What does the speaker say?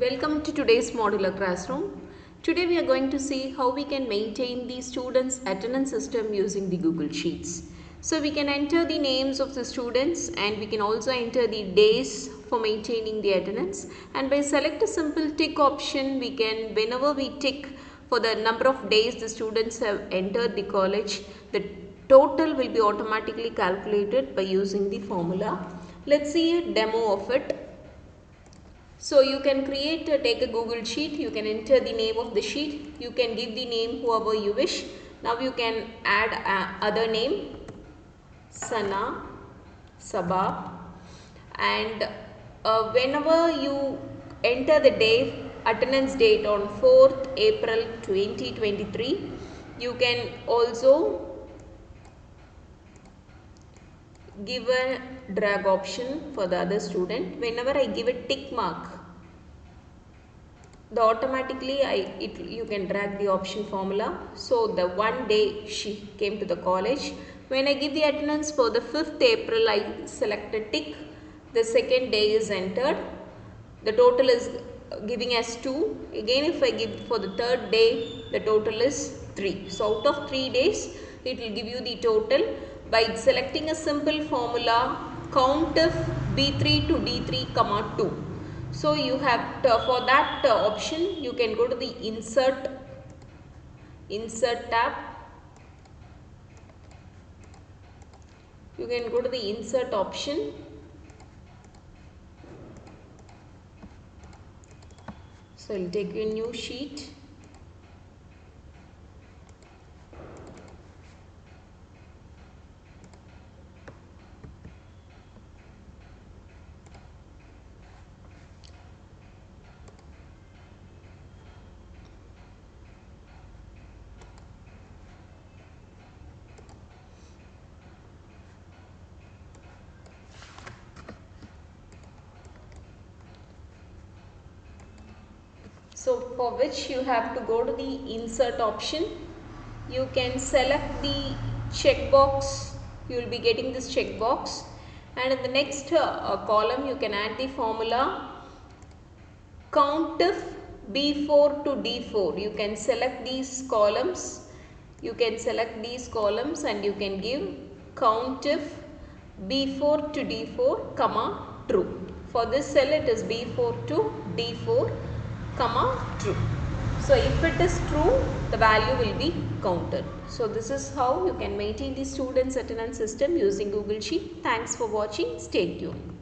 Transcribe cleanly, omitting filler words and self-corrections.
Welcome to today's modular classroom. Today we are going to see how we can maintain the students' attendance system using the Google Sheets. So we can enter the names of the students and we can also enter the days for maintaining the attendance, and by select a simple tick option we can, whenever we tick for the number of days the students have entered the college, the total will be automatically calculated by using the formula. Let's see a demo of it. So you can take a Google sheet, you can enter the name of the sheet, you can give the name whoever you wish. Now you can add other name, Sana, Sabah, and whenever you enter the day, attendance date on 4th April 2023, you can also give a drag option for the other student. Whenever I give a tick mark, you can drag the option formula. So the one day she came to the college. When I give the attendance for the 5th April, I select a tick. The second day is entered. The total is giving as 2. Again, if I give for the third day, the total is 3. So out of 3 days, it will give you the total by selecting a simple formula, COUNTIF B3 to D3 comma 2. So you have to, for that option you can go to the insert tab. You can go to the insert option. So I will take a new sheet. So for which you have to go to the insert option. You can select the checkbox. You will be getting this checkbox, and in the next column you can add the formula COUNTIF B4 to D4. You can select these columns. You can select these columns and you can give COUNTIF B4 to D4 comma true. For this cell it is B4 to D4 comma true. So if it is true, the value will be counted. So this is how you can maintain the students' attendance system using Google Sheet. Thanks for watching. Stay tuned.